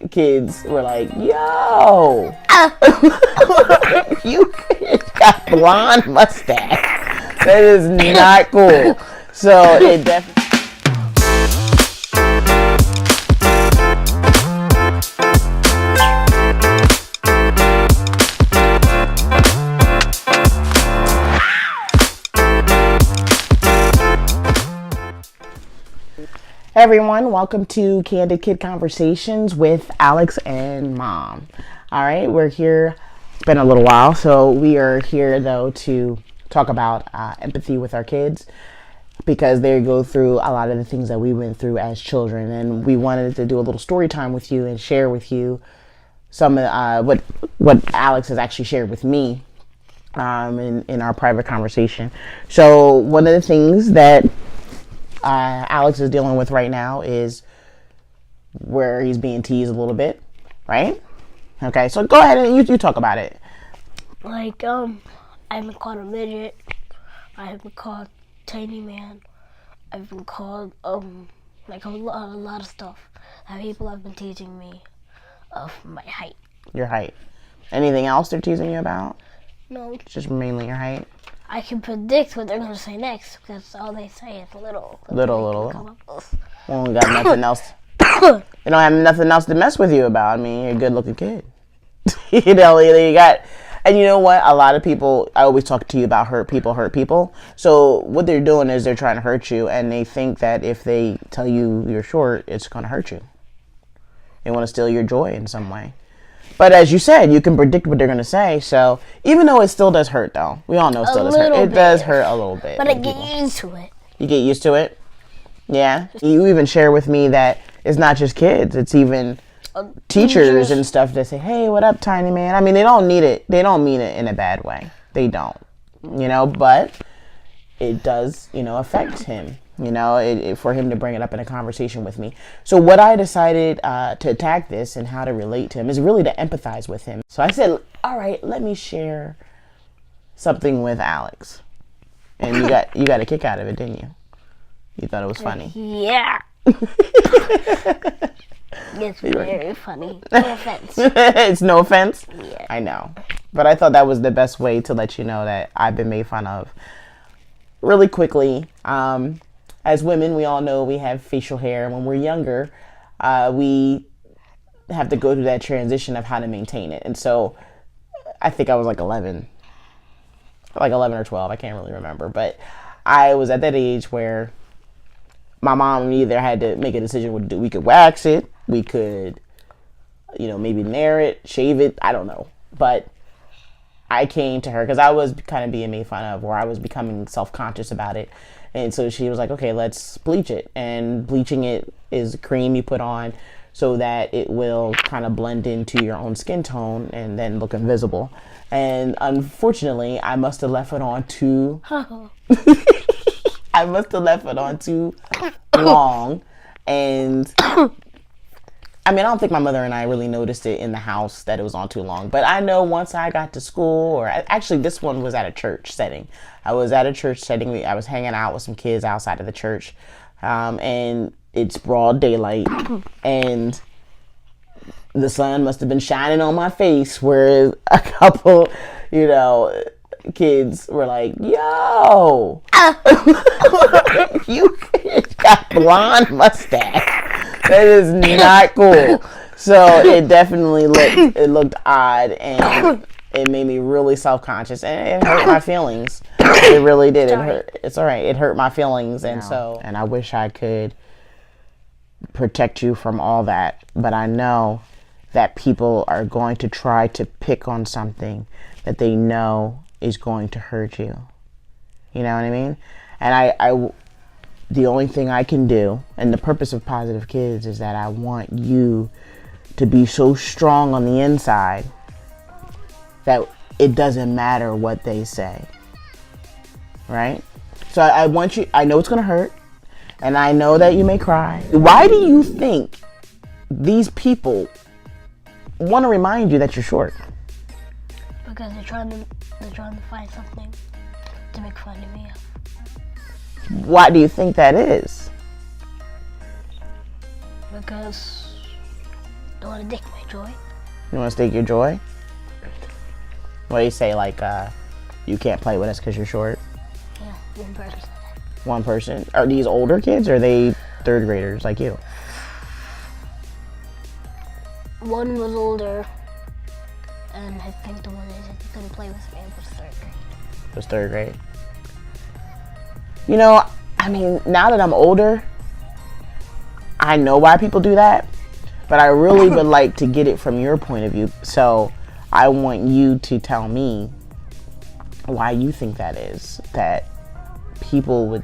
kids were like, yo, you got blonde mustache. That is not cool. So it definitely. Hey everyone, welcome to Candid Kid Conversations with Alex and Mom. All right, we're here. It's been a little while, so we are here though to talk about empathy with our kids because they go through a lot of the things that we went through as children, and we wanted to do a little story time with you and share with you some of what Alex has actually shared with me in our private conversation. So one of the things that Alex is dealing with right now is where he's being teased a little bit, right? Okay, so go ahead and you talk about it. Like, I've been called a midget. I've been called tiny man. I've been called, like a lot of stuff. People have been teasing me of my height. Your height. Anything else they're teasing you about? No. Just mainly your height? I can predict what they're going to say next because all they say is little. Little. Well, we got nothing else. They don't have nothing else to mess with you about. I mean, you're a good-looking kid. You got, and you know what? A lot of people, I always talk to you about hurt people. So what they're doing is they're trying to hurt you, and they think that if they tell you you're short, it's going to hurt you. They want to steal your joy in some way. But as you said, you can predict what they're going to say. So even though it still does hurt, though, we all know it still does hurt. It does hurt a little bit. But I get used to it. You get used to it? Yeah. You even share with me that it's not just kids. It's even teachers and stuff that say, hey, what up, tiny man? I mean, they don't need it. They don't mean it in a bad way. They don't. But it does, affect him. For him to bring it up in a conversation with me. So what I decided to attack this and how to relate to him is really to empathize with him. So I said, all right, let me share something with Alex. And you got a kick out of it, didn't you? You thought it was funny. Yeah. It's very funny. No offense. It's no offense? Yeah. I know. But I thought that was the best way to let you know that I've been made fun of. Really quickly, as women, we all know we have facial hair. When we're younger, we have to go through that transition of how to maintain it. And so I think I was like 11 or 12. I can't really remember. But I was at that age where my mom either had to make a decision what to do. We could wax it. We could, maybe nair it, shave it. I don't know. But I came to her because I was kind of being made fun of, or I was becoming self-conscious about it. And so she was like, okay, let's bleach it. And bleaching it is a cream you put on so that it will kind of blend into your own skin tone and then look invisible. And unfortunately, I must have left it on too long. And I don't think my mother and I really noticed it in the house that it was on too long. But I know once I got to school, or actually this one was at a church setting. I was at a church setting. I was hanging out with some kids outside of the church. And it's broad daylight. And the sun must have been shining on my face where a couple, kids were like, yo, you got blonde mustache. That is not cool. So it definitely looked odd, and it made me really self-conscious, and it hurt my feelings. It really did. It hurt. It's all right. It hurt my feelings, and I wish I could protect you from all that, but I know that people are going to try to pick on something that they know is going to hurt you. You know what I mean? And I the only thing I can do, and the purpose of Positive Kids, is that I want you to be so strong on the inside that it doesn't matter what they say. Right? So I want you, I know it's going to hurt, and I know that you may cry. Why do you think these people want to remind you that you're short? Because they're trying to find something to make fun of me of. Why do you think that is? Because the want to take my joy. You want to take your joy? What do you say, like, you can't play with us because you're short? Yeah, one person. One person? Are these older kids, or are they third graders like you? One was older, and I think the one that couldn't play with me was third grade. It was third grade. You know, I mean, now that I'm older, I know why people do that, but I really would like to get it from your point of view. So I want you to tell me why you think that is, that people would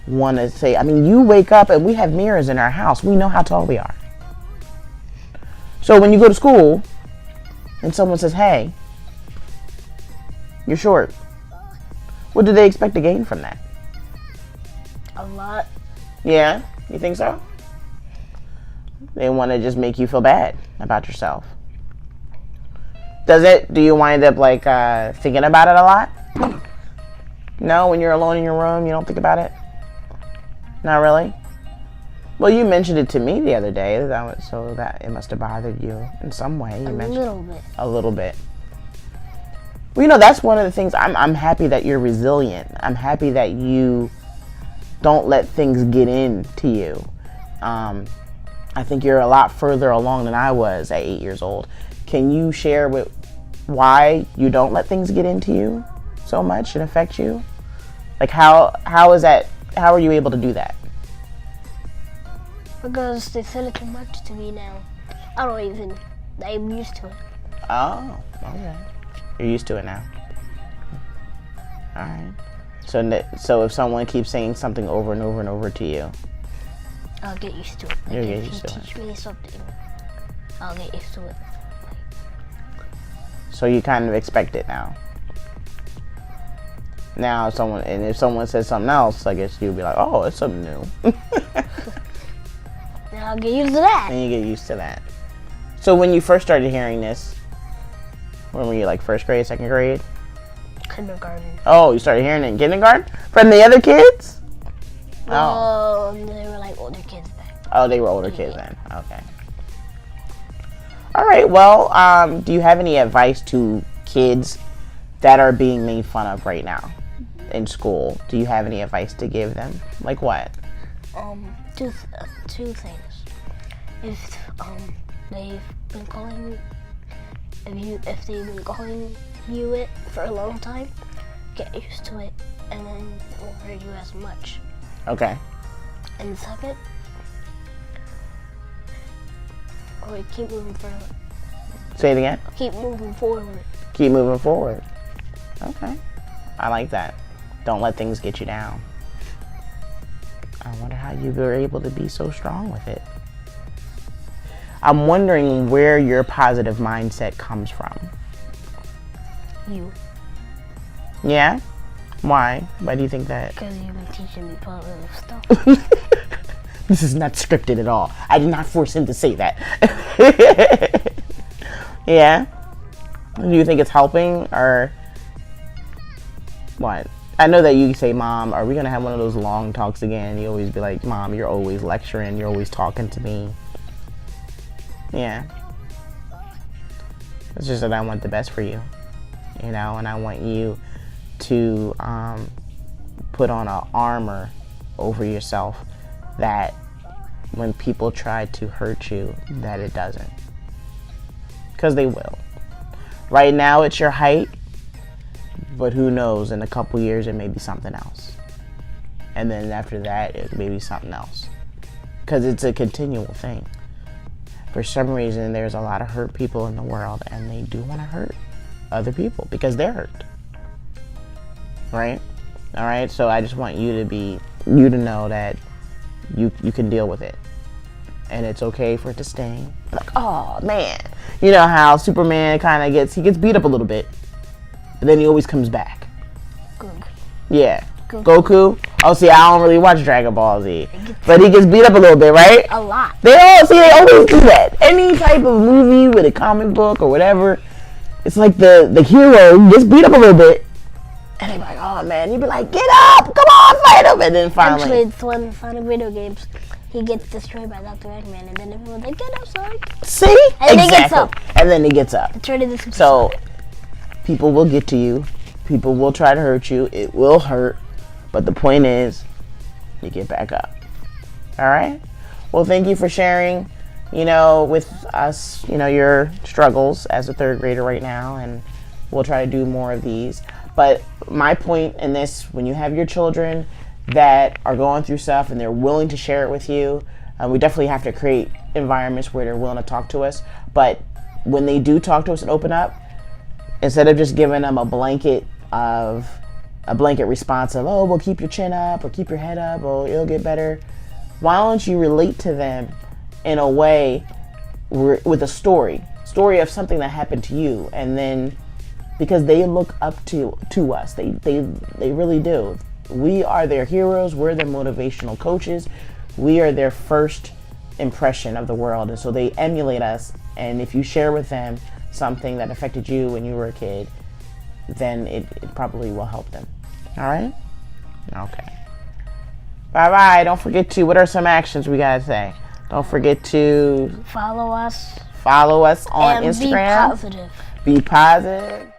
want to say, I mean, you wake up and we have mirrors in our house. We know how tall we are. So when you go to school and someone says, hey, you're short, what do they expect to gain from that? A lot. Yeah? You think so? They want to just make you feel bad about yourself. Does it? Do you wind up like thinking about it a lot? No, when you're alone in your room, you don't think about it? Not really? Well, you mentioned it to me the other day, so that it must have bothered you in some way. You mentioned little bit. A little bit. Well, you know, that's one of the things. I'm happy that you're resilient. I'm happy that you don't let things get into you. I think you're a lot further along than I was at 8 years old. Can you share with why you don't let things get into you so much and affect you? Like how is that? How are you able to do that? Because they said it too much to me now. I'm used to it. Oh, okay. You're used to it now. All right. So if someone keeps saying something over and over and over to you, I'll get used to it. You'll get if used to it. teach me something, I'll get used to it. so you kind of expect it now. Now, if someone says something else, I guess you'll be like, oh, it's something new. Then I'll get used to that. And you get used to that. So when you first started hearing this, when were you, like first grade, second grade? Kindergarten. Oh, you started hearing it in kindergarten? From the other kids? Oh, they were like older kids back. Oh, they were older kids then. Okay. All right. Well, do you have any advice to kids that are being made fun of right now in school? Do you have any advice to give them? Like what? Two things. If they've been calling you it for a long time, get used to it, and then it won't hurt you as much. Okay. And second, keep moving forward. Say it again. Keep moving forward. Keep moving forward. Okay. I like that. Don't let things get you down. I wonder how you were able to be so strong with it. I'm wondering where your positive mindset comes from. You. Yeah? Why? Why do you think that? Because you've been teaching me positive stuff. This is not scripted at all. I did not force him to say that. Yeah? Do you think it's helping, or what? I know that you say, Mom, are we going to have one of those long talks again? You always be like, Mom, you're always lecturing. You're always talking to me. Yeah. It's just that I want the best for you, you know, and I want you to put on an armor over yourself that when people try to hurt you, that it doesn't. Because they will. Right now, it's your height, but who knows, in a couple years, it may be something else. And then after that, it may be something else. Because it's a continual thing. For some reason, there's a lot of hurt people in the world, and they do want to hurt other people because they're hurt. Right? All right? So I just want you to know that you can deal with it. And it's okay for it to sting. Like, oh, man. You know how Superman kind of gets beat up a little bit, but then he always comes back. Goku. Yeah. Goku? Oh, see, I don't really watch Dragon Ball Z. But he gets beat up a little bit, right? A lot. They always do that. Any type of movie with a comic book or whatever, it's like the hero gets beat up a little bit. And they're like, oh, man. You'd be like, get up. Come on, fight him. And then finally. Actually, it's when fighting video games. he gets destroyed by Dr. Eggman, and then everyone's like, get up, Sonic. See? And then he gets up. And then he gets up. It's ready to So, people will get to you. People will try to hurt you. It will hurt. But the point is, you get back up. All right? Well, thank you for sharing, with us, your struggles as a third grader right now. And we'll try to do more of these. But my point in this, when you have your children that are going through stuff and they're willing to share it with you, we definitely have to create environments where they're willing to talk to us. But when they do talk to us and open up, instead of just giving them a blanket response of, oh, well, keep your chin up or keep your head up or it'll get better, why don't you relate to them in a way with a story of something that happened to you? And then, because they look up to us, they really do. We are their heroes. We're their motivational coaches. We are their first impression of the world, and so they emulate us. And if you share with them something that affected you when you were a kid, then it probably will help them. All right? Okay. Bye-bye. Don't forget to, what are some actions we gotta say? Don't forget to follow us on and Instagram. be positive. Be positive.